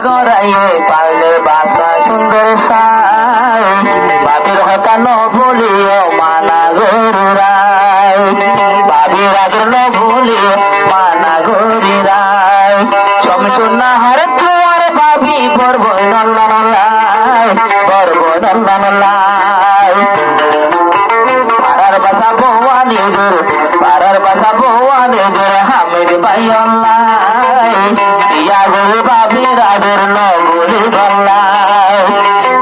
গড়াইয়ে পারলে বাসা সুন্দর সাই বাবির হতা ন ভুলিও মানা গরুরাই বাবির আগে ন ভুলিও মানা গরিরাই সমচুন্না হারে তোমার বাবি বর্ব নন্দানলাই বর্ব নন্দানলাই পাড়ার বাসা ভবানী দূর পাড়ার বাসা ভবানী দূর হামিদ ভাই অল্লাই পিয়া গরু বাবির আদর নগুলি বল্লাই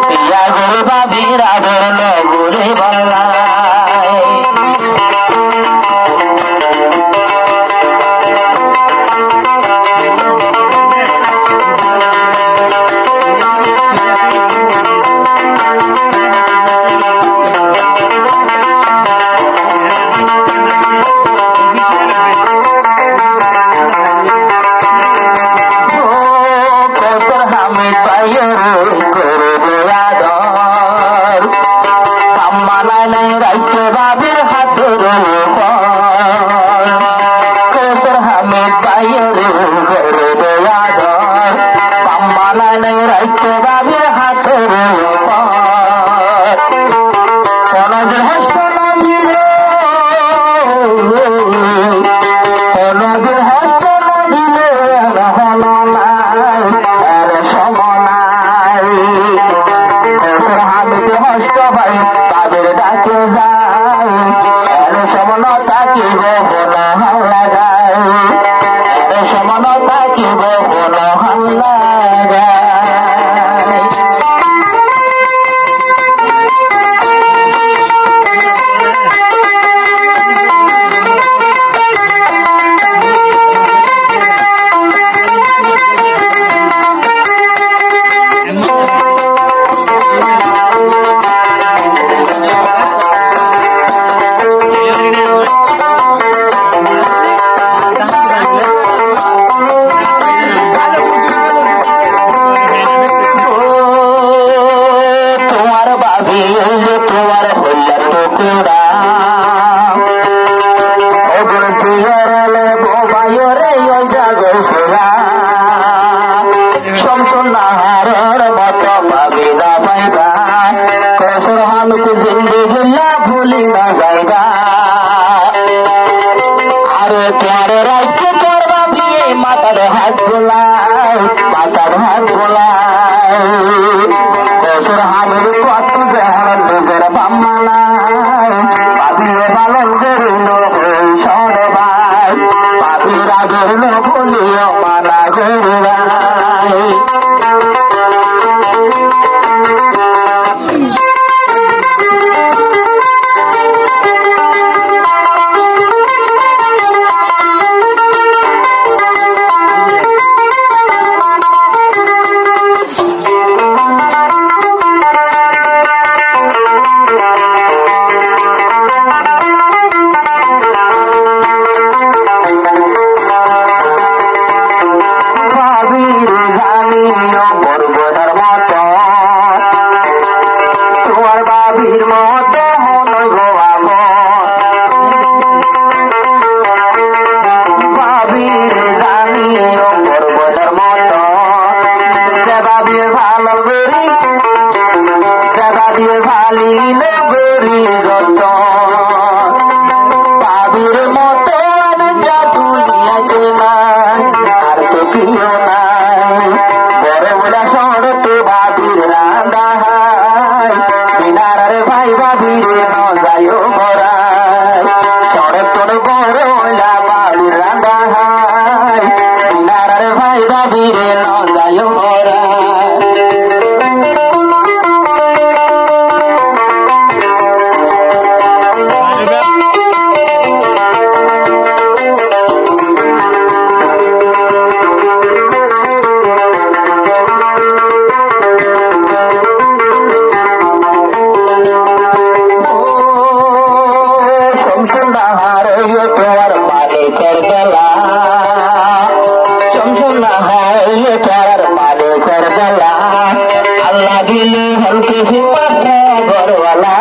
পিয়া গরু বাবির আদর নগুলি বল্লাই বাবির হাতের কেশর হামিদ ভাইয়ের ঘরে দয়াধর পাম্মানায় রাইতে বাবির হাতের কোনদিন হস্ত না দিলে কোনদিন হস্ত না দিলে হলো নাই এর সমনাই কেশর হামিদ হস্ত ভাই বাবির ডাকে যায় এর সমনতা কি বহন হাল্লা যায় এর সমনতা কি বহন হাল্লা যায় ভুলি না যাইবা আরে তোমার রাজ্য করবা বিয়ে মাতার হাত বোলাই মাতার হাত বোলাই বছর হামের কত দেহার নিজের বাম্মানাই বাবিয়ে পালন করিল সরবাই বাবির আগের বলিও মানা গরুরাই বাবির মত হন গোয়াব বাবির জানিও পর্বতের মত সেবা দিয়ে ভালো গরি সেবা দিয়ে ভালিলে গরি যত বাবির মত যা দুনিয়াতে নাই আর তো প্রিয় নাই বড় বড় শহরতে বাবির রান্দা বিনারে ভাই বাবিরে ন যাইও মরাই সড়ক তোর বড় বাবির রান্দা হাই বিনারে ভাই বাবিরে ন যাইও মরাই তোমার মালিকের বেলা চমচুনা হয় তোমার মালিকের বেলা আল্লাহ দিলে হলকে পাশে ঘরওয়ালা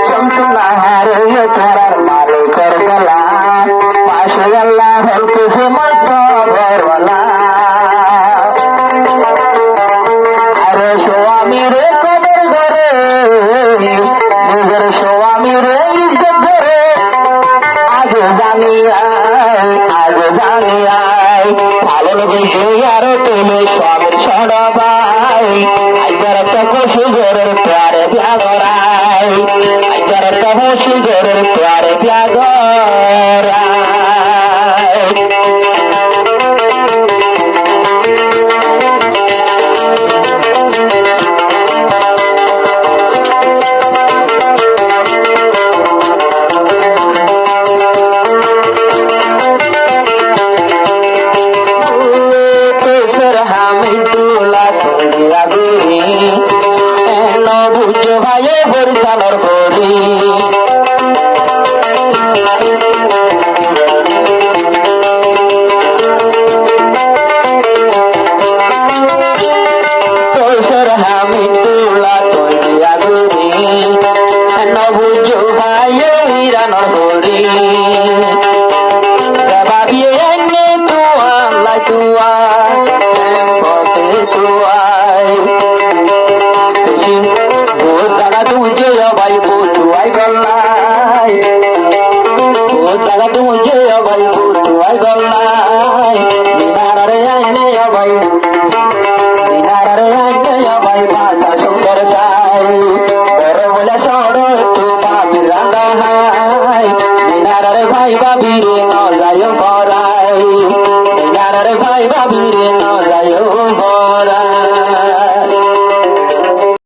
চমচুনা হয় তোমার মালিকের বেলা পাশে আল্লাহ হলকে ঘরওয়ালা বাংলায় ভালো বুঝে আর তুমি সবের ছড়াবাই আইজার একটা খুশি জোরের প্যারে ব্যাগরাই আইজার একটা খুশি জোরের প্যারে ব্যাগরাই ভাইয়ে বরিশালর বরি তোষর হামিদুল্লাহ তৈরিয়া গুরি নবুজ ভাইয়ে ইরানর বরি জবাবিয়ে এনে তুয়া লাই তুয়া পথে তুয়াই तुझे भाई बोलू आई गल्लाई ओ जगह तुझे भाई बोलू आई गल्लाई बिनार रे आने भाई बिनार रे आने भाई भाषा सुंदर साई बड़े बोले सोड़ो तू बाबी रंगा हाय बिनार रे भाई बाबी रे न जायो भराई बिनार रे भाई बाबी रे न जायो भराई